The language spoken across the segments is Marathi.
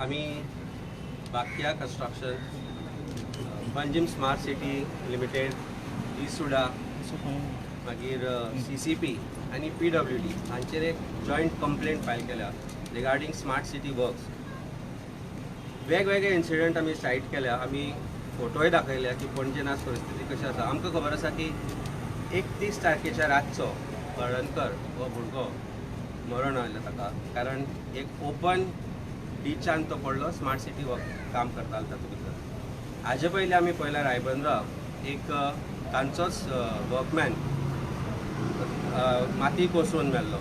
आम्ही बाकिया construction, Panjim smart city limited, इसुडा, मागीर CCP आणि PWD हांचेर एक जॉईंट कंप्लेंट फायल केल्या रिगार्डिंग स्मार्ट सिटी वर्क्स. वेगवेगळे इन्सिडंट आमी सायट केल्या, आमी फोटोय दाखयल्या की पणजेन आज परिस्थिती कशी आसा. आमकां खबर आसा की 31 तारखेच्या रातचो कळणकर हो भुरगो मरण आयलें ताका, कारण एक ओपन बिचान तो पडलो स्मार्ट सिटी काम करतालो तातूंत भितर. हाजे पयलीं आमी पळयल्यार रायबंद्रा एक तांचोच वर्कमॅन माती कोसळून मेल्लो.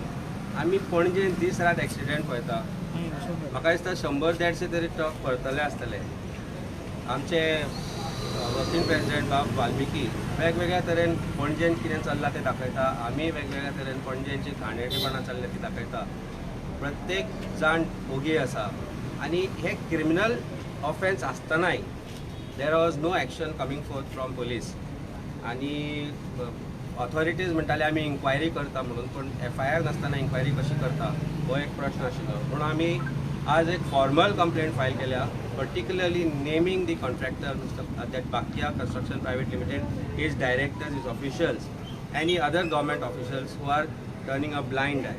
आमी पणजेन दीस रात एक्सिडेंट पळयता. म्हाका दिसता 100-150 तरी ट्रक परतले आसतले. आमचे वर्किंग प्रेसिडेंट बाब वाल्मिकी वेगवेगळ्या तरेन पणजेन कितें चल्लां तें दाखयता. आमी वेगवेगळ्या तरेन पणजेची घाणेरडेपणां चल्ल्या ती दाखयता. प्रत्येक जाण ओगी आसा आनी हे क्रिमिनल ऑफेन्स आसतनाय there was no action coming forth from police. आनी ऑथॉरिटीज म्हणटाले आमी इन्क्वायरी करता म्हणून, पूण FIR नासतना इन्क्वायरी कशी करता हो एक प्रश्न आशिल्लो. म्हणून आमी आज एक फॉर्मल कंप्लेंट फायल केल्या, particularly naming the contractor that बाकिया construction private limited, his directors, his officials, any other government officials who are turning a blind eye.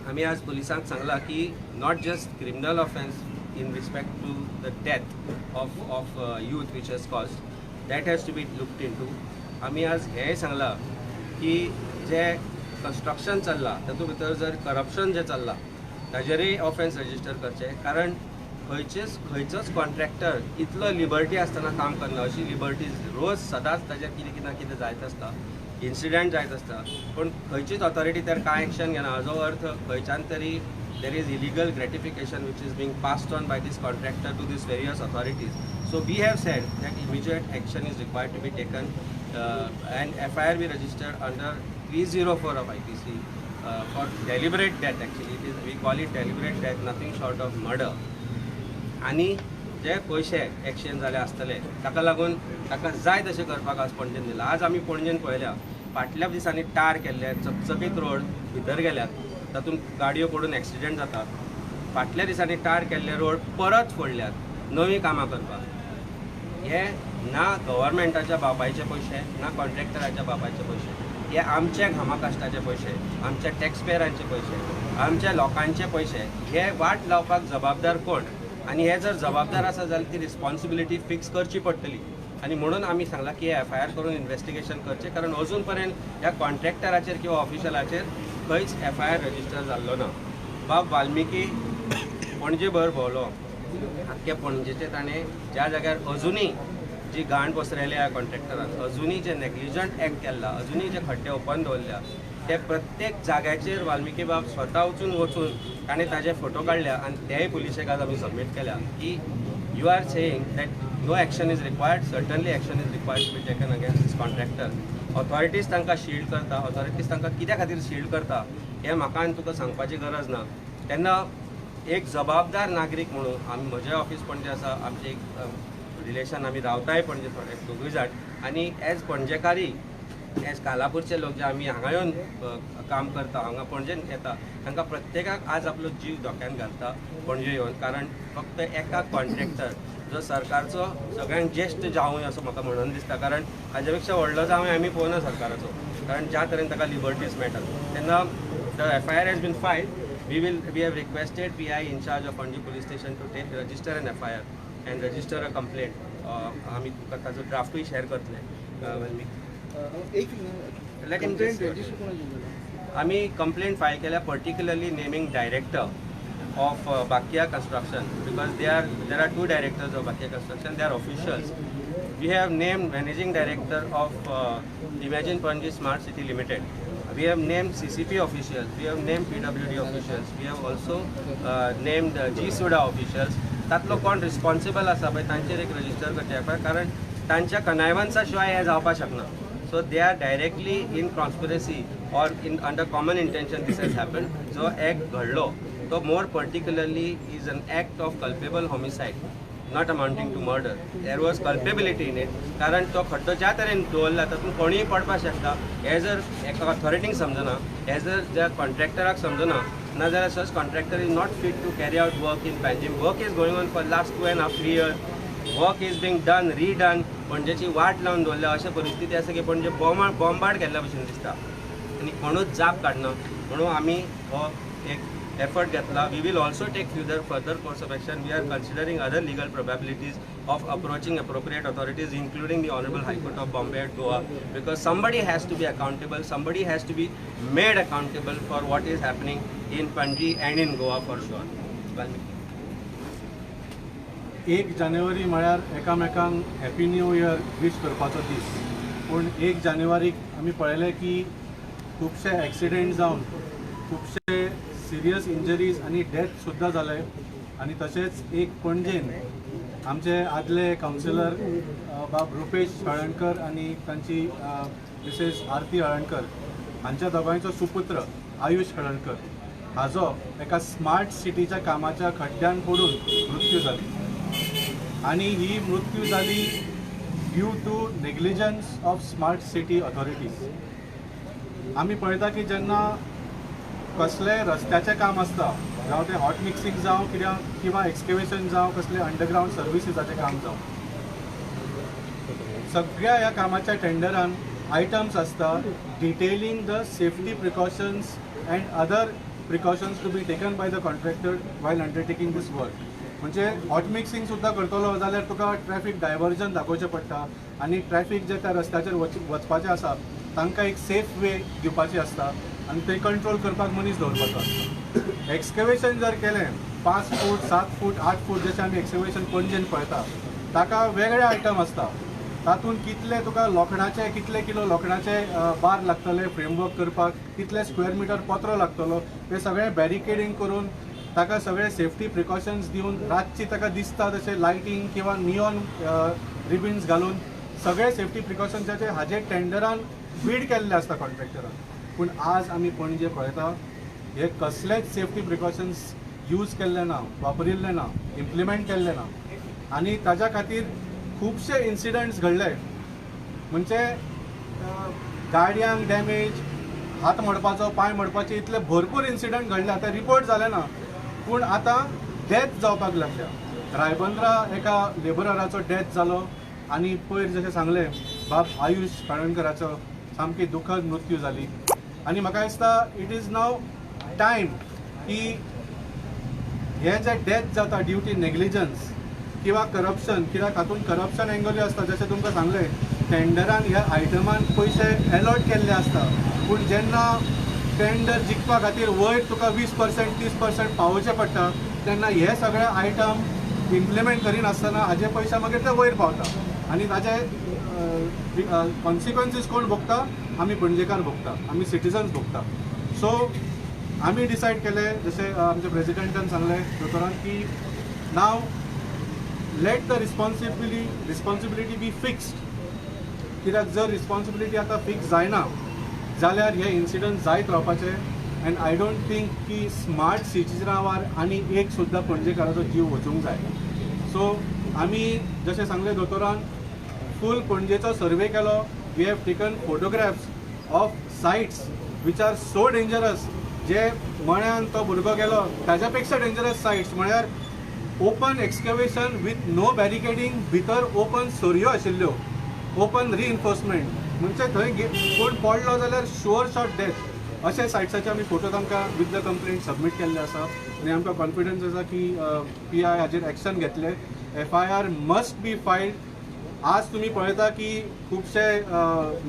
आमी आज पुलिसांक सांगला की not just criminal offence in respect to the death of youth which has caused, that has to be looked into. आमी आज हेंय सांगला की जे कंस्ट्रक्शन चल्लां तातूंत भितर जर करप्शन जे चल्लां ताजेरय ऑफेन्स रजिस्टर करचे, कारण खंयचोच कॉन्ट्रॅक्टर इतलो लिबर्टी आसतना काम करना. अशी लिबर्टीज रोज सदांच ताजेर कितें ना कितें जायत आसता, इन्सिडंट जायत आसता, पूण खंयचीच ऑथॉरिटी तर कांय एक्शन घेना. हाजो अर्थ खंयच्यान तरी there is illegal gratification which is being passed on by this contractor to these various authorities. So we have said that immediate action is required to be taken, and FIR we registered under 304 of IPC for deliberate death. Actually it is, we call it deliberate death, nothing short of murder. आणि जे पयशे एक्सचेंज जाले आसतले ताका लागून ताका जाय तशें करपाक आज पणजेन दिला. आज आमी पणजेन पळयल्या फाटल्या दिसांनी टार केल्ले चकचकीत रोड भितर गेल्यात, तातूंत गाडयो पडून एक्सिडेंट जातात. फाटल्या दिसांनी टार केल्ले रोड परत फोडल्यात नवीं कामां करपाक. हे ना गव्हर्मेंटाच्या बापायचे पयशे, ना कॉन्ट्रॅक्टराच्या बापायचे पयशे, हे आमचे घामा काश्टाचे पयशे, आमच्या टॅक्सपेयरांचे पयशे, आमच्या लोकांचे पयशे. हे वाट लावपाक जबाबदार कोण? आनी हे जर जबाबदार आसा जाल्यार ती रिस्पॉन्सिबिलिटी फिक्स करची पडटली. आणि म्हणून आमी सांगला की FIR करून इन्व्हेस्टिगेशन करचें, कारण अजून पर्यंत ह्या कॉन्ट्रॅक्टराचेर किंवा ऑफिशलाचेर खंयच FIR रजिस्टर जाल्लो ना. बाब वाल्मिकी पणजे भर भोंवलो, आख्खे पणजेचे ताणें ज्या जाग्यार अजुनूय जी घाण पसरयल्या ह्या कॉन्ट्रॅक्टरान, अजुनूय जे नेग्लिजंट एक्ट केला, अजुनूय जे खड्डे ओपन दवरल्या, ते प्रत्येक जाग्याचेर वाल्मिकी बाब स्वता वचून ताणें ताजे फोटो काडल्या आनी तेय पुलिशेक आज आमी सबमीट केल्या की you are saying that no action is required. Certainly action is required to be taken against this contractor. Authorities तांकां शील्ड करता, ऑथॉरिटीज तांकां कित्या खातीर शील्ड करता हें म्हाका आनी तुका सांगपाची गरज ना. तेन्ना एक जबाबदार नागरीक म्हणून आमी, म्हजें ऑफिस पणजे आसा, आमचें एक रिलेशन, आमी रावताय पणजे थोडे दोगूय जाण, आनी एज पणजेकारी, एज कालापूरचे लोक जे आमी हांगा येवन काम करता, हांगा पणजेन येता, तांकां प्रत्येकाक आज आपलो जीव धोक्यान घालता पणजे येवन. कारण फक्त एका कॉन्ट्रॅक्टर जो सरकारचो सगळ्यांक ज्येश्ठ जावं असो म्हाका म्हणून दिसता, कारण हाजे पेक्षा व्हडलो जावं आमी पळोवना सरकाराचो, कारण ज्या तरेन ताका लिबर्टीज मेळटात. तेन्ना the FIR has been filed. we have requested PI in charge of Panje police station to register an FIR and register a complaint. आमी तुका ताजो ड्राफ्टूय शेअर करतले. आमी कंप्लेंट फायल केल्या, particularly naming director of Bakia Construction, because there are two directors of Bakia Construction. They are officials. We have named managing director of Imagine Panje Smart City Limited. We have named CCP officials. We have named PWD officials. We have also named G-Suda officials. तातलो कोण रिस्पॉन्सिबल आसा पळय तांचेर एक रजिस्टर करचे, कारण तांच्या कनायवन्सा शिवाय हे जावपाक शकना. So they are directly in conspiracy or under common intention this has happened. जो act घडलो तो more particularly is an act of culpable homicide, not amounting to murder. There was culpability in it, कारण तो खड्डो ज्या तरेन दवरला तातूंत कोणीय पडपाक शकता. हे जर एका ऑथॉरिटीक समजना, हे जर ज्या कॉन्ट्रॅक्टराक समजना, नाजाल्यार such contractor is not fit to carry out work in Panjim. Work is going on for last 2.5 years. Work is being done रीडन. पणजेची वाट लावन दवरल्या अशा परिस्थिती आसा की पणजे बॉम्बार्ड केल्ल्या भशेन दिसता आनी कोणूच जाप काडना. म्हणून आमी हो एक एफर्ट घेतला. We will also take further course of action. We are considering other legal probabilities of approaching appropriate authorities, including the Honorable High Court of Bombay at Goa, because somebody has to be accountable, somebody has to be made accountable for what is happening in Panji and in Goa for sure. 1 जानेवारी म्हळ्यार एकामेकांक हॅपी न्यू इयर विश करपाचो दीस. पूण 1 जानेवारीक आमी पळयलें की खुबशे एक्सिडेंट जावन खुबशे सिरियस इंजरीज आनी डेथ सुद्दां जाले. आनी तशेंच एक पणजेन आमचे आदले कावन्सिलर बाब रुपेश हळणकर आनी तांची मिसेस आरती हळणकर हांच्या दोगांयचो सुपुत्र आयुष हळणकर हाजो एका स्मार्ट सिटीच्या कामाच्या खड्ड्यान पडून मृत्यू जाली. आनी ही मृत्यू जाली due to negligence of smart city authorities. आमी पळयता की जेन्ना कसलें रस्त्याचें काम आसता, जावं ते हॉट मिक्सिंग जावं किंवा एक्सकेवेशन जावं कसले अंडरग्राउंड सर्विसीसाचें काम जावं, सगळ्या ह्या कामाच्या टेंडरान आयटम्स आसता detailing the safety precautions and other precautions to be taken by the contractor while undertaking this work. म्हणजे हॉट मिक्सिंग सुद्दां करतलो जाल्यार तुका ट्रॅफिक डायवर्जन दाखोवचें पडटा आनी ट्रॅफिक जे त्या रस्त्याचेर वचपाचें आसा तांकां एक सेफ वे दिवपाची आसता आनी ते कंट्रोल करपाक मनीस दवरपाचो आसता. एक्सकेवेशन जर केलें 5 फूट 7 फूट 8 फूट जशें आमी एक्सकेवेशन पणजेन पळयता ताका वेगळे आयटम आसता. तातूंत कितले तुका लोखणाचे कितले किलो लोखणाचे बार लागतले फ्रेमवर्क करपाक, कितले स्क्वेअर मिटर पत्रो लागतलो, ते सगळें बॅरिकेडींग करून ताका सगळे सेफ्टी प्रिकॉशन्स दिवन रातची ताका दिसता तशें लायटींग किंवा निऑन रिबिन्स घालून सगळे सेफ्टी प्रिकॉशन्साचे हाजे टेंडरान बीड केल्ले आसता कॉन्ट्रॅक्टरान. पूण आज आमी पणजे पळयता हे कसलेच सेफ्टी प्रिकॉशन्स यूज केल्ले ना, वापरिल्ले ना, इम्प्लिमेंट केल्ले ना आनी ताज्या खातीर खुबशे इन्सिडंट्स घडले. म्हणजे गाडयांक डॅमेज, हात मोडपाचो पांय मोडपाचे इतले भरपूर इन्सिडंट घडले. आतां रिपोर्ट जाले ना पूण आतां डेथ जावपाक लागल्या. रायबंद्रा एका लेबरराचो डेथ जालो आनी पयर जशें सांगलें बाब आयुष हळणकराचो सामकी दुखद मृत्यू जाली. आनी म्हाका दिसता इट इज नाव टायम की हे जे डेथ जाता ड्यू टू नेग्लिजन्स किंवा करप्शन, कित्याक हातूंत करप्शन एंगलूय आसता. जशें तुमकां सांगलें टेंडरान ह्या आयटमान पयशे अलॉट केल्ले आसता पूण जेन्ना टेंडर जिखपा खातीर वयर तुका 20% 30% पावोवचें पडटा तेन्ना हे सगळे आयटम इम्प्लिमेंट करिनासतना हाजे पयशे मागीर ते वयर पावता आनी ताजे कॉन्सिक्वन्सीस कोण भोगता? आमी पणजेकार भोगता, आमी सिटिजन्स भोगता. सो आमी डिसायड केलें जशें आमच्या प्रेसिडेंटान सांगलें दोतोरान की now let the responsibility be fixed. कित्याक जर रिस्पॉन्सिबिलिटी आतां फिक्स जायना जाल्यार हे इन्सिडंट जायत रावपाचे. अँड आय डोंट थिंक की स्मार्ट सिटीच्या वार आनी एक सुद्दां पणजेकाराचो जीव वचूंक जाय. सो आमी जशें सांगलें दोतोरान फूल पणजेचो सर्वे केलो. We have taken photographs of sites which are so dangerous. जे मळ्यान तो भुरगो गेलो ताज्या पेक्षा डेंजरस सायट्स म्हळ्यार open excavation with no barricading, भितर ओपन सोरयो आशिल्ल्यो, ओपन रिइन्फोर्समेंट, म्हणजे थंय कोण पडलो जाल्यार शुअर शॉट डेथ. अशे सायट्साचे आमी फोटो तांकां विथ द कंप्लेंट सबमीट केल्ले आसा आनी आमकां कॉन्फिडन्स आसा की PI हाजेर एक्शन घेतले. FIR must be filed. आज तुमी पळयता की खुबशे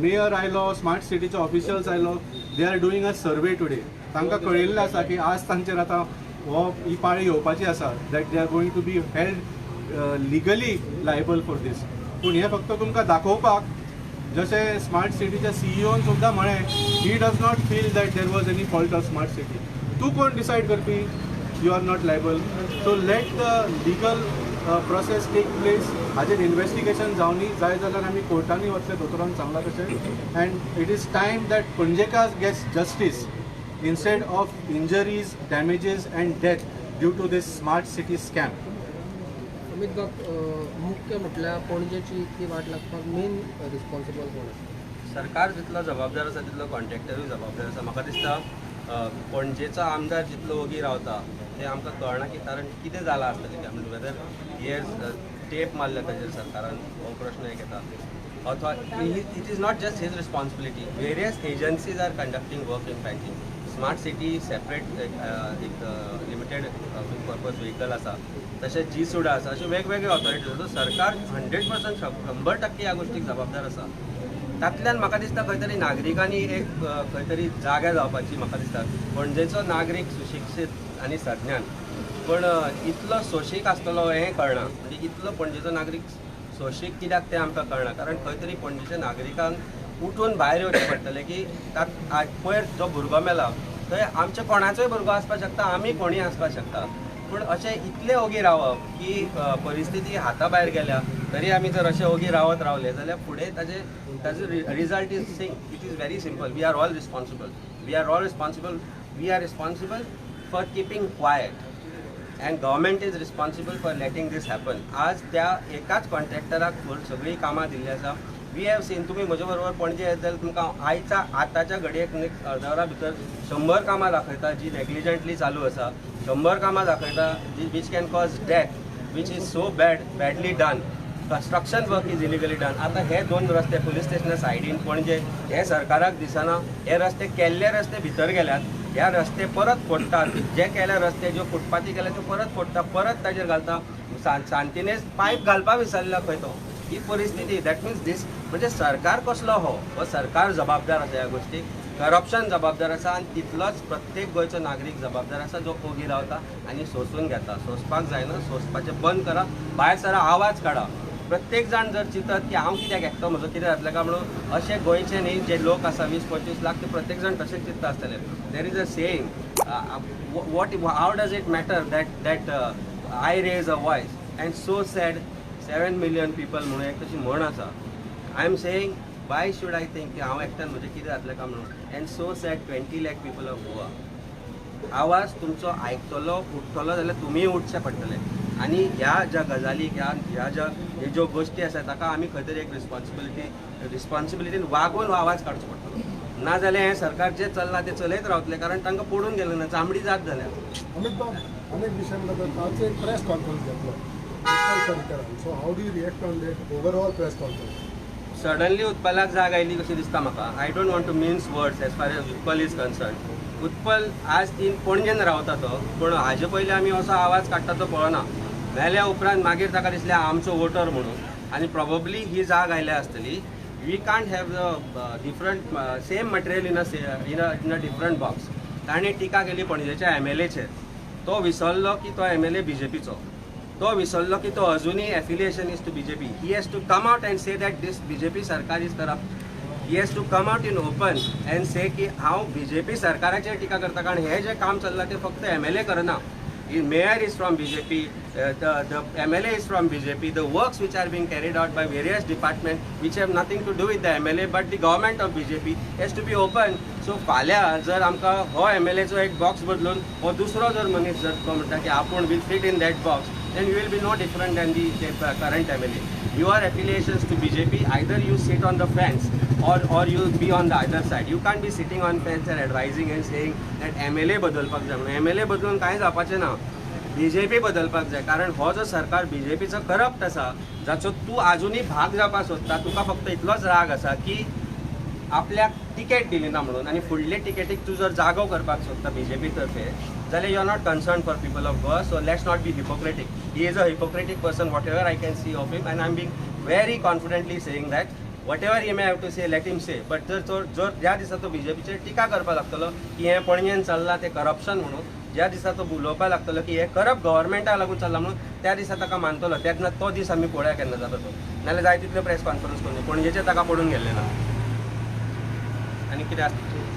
मेयर आयलो, स्मार्ट सिटीचे ऑफिशियल्स आयलो, they are doing a survey today. तांकां कळिल्लें आसा की आज तांचेर आतां ही पाळी येवपाची आसा that they are going to be held legally liable for this. पूण हें फक्त तुमकां दाखोवपाक जशें स्मार्ट सिटीच्या CEOन सुद्दां म्हळें he does not feel that there was any fault of smart city. तूं कोण डिसायड करपी? You are not liable. So let the legal process take place. हाजेर इन्वेस्टिगेशन जावनी जाय जाल्यार आमी कोर्टांनी वतले दोतोरान सांगला तशें. And it is time that पणजेकार gets justice instead of injuries, damages and death due to this smart city scam. Amit बाब, मुख्य म्हटल्यार पणजेची इतली वाट लागपाक मेन रिस्पॉन्सिबल कोण आसा? सरकार जितलो जबाबदार आसा तितलो कॉन्ट्रॅक्टरूय जबाबदार आसा. म्हाका दिसता पणजेचो आमदार जितलो ओगी रावता ते आमकां कळना की कारण कितें जालां आसतलें काय म्हणजे वेदर हे टेप मारल्या ताजेर सरकारान हो प्रश्न एक येता अथवा it is not just his responsibility various agencies are conducting work in banking smart city separate एक लिमिटेड पर्पज व्हेकल आसा तशेंच जी सुडा आसा अशे वेगवेगळे ऑथॉरिटीज सो सरकार 100% 100% ह्या गोष्टीक जबाबदार आसा तातल्यान म्हाका दिसता खंय तरी नागरिकांनी एक खंय तरी जागा जावपाची म्हाका दिसता पणजेचो नागरीक सुशिक्षीत आनी सज्ञान पण इतलो सोशीक आसतलो हें कळना म्हणजे इतलो पणजेचो नागरीक सोशीक कित्याक तें आमकां कळना कारण खंय तरी पणजेच्या नागरिकांक उठून भायर येवचें पडटलें की पयर जो भुरगो मेला थंय आमच्या कोणाचोय भुरगो आसपाक शकता आमी कोणीय आसपाक शकता पूण अशें इतले ओगी रावप की परिस्थिती हाता भायर गेल्या तरी आमी जर अशें ओगी रावत रावले जाल्यार फुडें ताजे रिजल्ट इज सिंग it is very simple we are all responsible for keeping quiet and government is responsible for letting this happen आज त्या एकाच कॉन्ट्रॅक्टराक सगळीं कामां दिल्लीं आसा वी हॅव सीन तुमी म्हजे बरोबर पणजे येत जाल्यार तुमकां आतांच्या घडयेक अर्द वरा भितर 100 कामां दाखयता जी नेग्लिजंटली चालू आसा 100 कामां दाखयता which can cause death which is so badly done construction work is illegally done आतां हे 2 रस्ते पुलीस स्टेशना सायडीन पणजे हे सरकाराक दिसना हे रस्ते केल्ले रस्ते भितर गेल्यात ह्या रस्ते परत फोडटात जे केल्या रस्ते ज्यो फुटपाथी केल्या त्यो परत फोडटा परत ताजेर घालता शांतीनेस पायप घालपाक विसरला खंय तो ही परिस्थिती दॅट मिन्स दीस म्हणजे सरकार कसलो हो सरकार जबाबदार आसा ह्या गोष्टीक करप्शन जबाबदार आसा आनी तितलोच प्रत्येक गोंयचो नागरीक जबाबदार आसा जो ओगी रावता आनी सोंसून घेता सोंसपाक जायना सोंसपाचें बंद करा भायर सरा आवाज काडा प्रत्येक जाण जर चिंतत की हांव कित्याक एकटो म्हजो कितें जातलें काय म्हणून अशे गोंयचे न्ही जे लोक आसा 20-25 लाख ते प्रत्येक जाण तशेंच चिंतता आसतले there is a saying what how does it matter that I raise a voice and so said 7 million people म्हणून एक तशी म्हण आसा I am saying why should I think की हांव एकट्यान म्हजें कितें जातलें काय म्हणून and so said 20 lakh people of Goa आवाज तुमचो आयकतलो उठतलो जाल्यार तुमीय उठचें पडटलें आनी ह्या ज्या गजालीक ह्या ज्यो गोश्टी आसा ताका आमी खंय तरी एक रिस्पॉन्सिबिलिटीन वागून आवाज काडचो पडटलो नाजाल्यार हें सरकार जें चल्लां तें चलयत रावतलें कारण तांकां पडून गेलें ना चामडी जात जाल्या अमित बाब अनेक विषयांबद्दल आज एक प्रेस कॉन्फरन्स घेतलो so how do you react on that overall press conference suddenly उत्पलाक जाग आयली कशी दिसता म्हाका I don't want to mince words as far as Utpal is concern Utpal आज ती पणजेन रावता तो पूण हाजे पयलीं आमी असो आवाज काडटा तो पळोवना मेल्या उपरांत मागीर ताका दिसलें आमचो वोटर म्हणून आनी प्रोबेबली ही जाग आयल्या आसतली we can't have the different same material in a different box ताणें टिका केली पणजेच्या MLAचेर तो विसरलो की तो MLA BJPचो तो विसरलो की तो अजुनूय affiliation is to BJP he has to come out and say that this BJP sarkar is corrupt he has to come out in open and say की हांव BJP सरकाराचेर टिका करता कारण हे जें काम चल्लां तें फक्त MLA करना mayor is from BJP, the MLA is from BJP, the works which are being carried out by various departments which have nothing to do with the MLA but the government of BJP has to be open. So फाल्यां जर आमकां हो MLA चो एक बॉक्स बदलून हो दुसरो जर मनीस जर तो म्हणटा की आपूण will fit in that box then you will be no different than the current MLA. Your affiliations to BJP either you sit on the fence or you be on the other side. You can't be sitting on fence and advising and saying that MLA बदलपाक जाय म्हणून MLA बदलून कांय जावपाचें ना BJP बदलपाक जाय कारण हो जो सरकार BJPचो करप्ट आसा जाचो तूं आजुनूय भाग जावपाक सोदता तुका फक्त इतलोच राग आसा की आपल्याक तिकेट दिली ना म्हणून आनी फुडले टिकेटीक तूं जर जागो करपाक सोदता BJP तर्फे जाल्यार you are not concern for people of Goa so let's not be hypocritic he is a hypocritic person whatever I can see of him and I am being very confidently saying that whatever he may have to say let him say but जर ज्या दिसा तो BJPचेर टिका करपाक लागतलो की हें पणजेन चल्लां तें करप्शन म्हणून ज्या दिसा तो उलोवपाक लागतलो की हें करप्ट गव्हर्मेंटाक लागून चल्लां म्हणून त्या दिसा ताका मानतलो तेन्ना तो दीस आमी पळोवया केन्ना जाता तो नाल्यार जाय तितल्यो प्रेस कॉन्फरन्स करून पणजेचेर ताका पडून गेल्ले ना आनी कितें आसता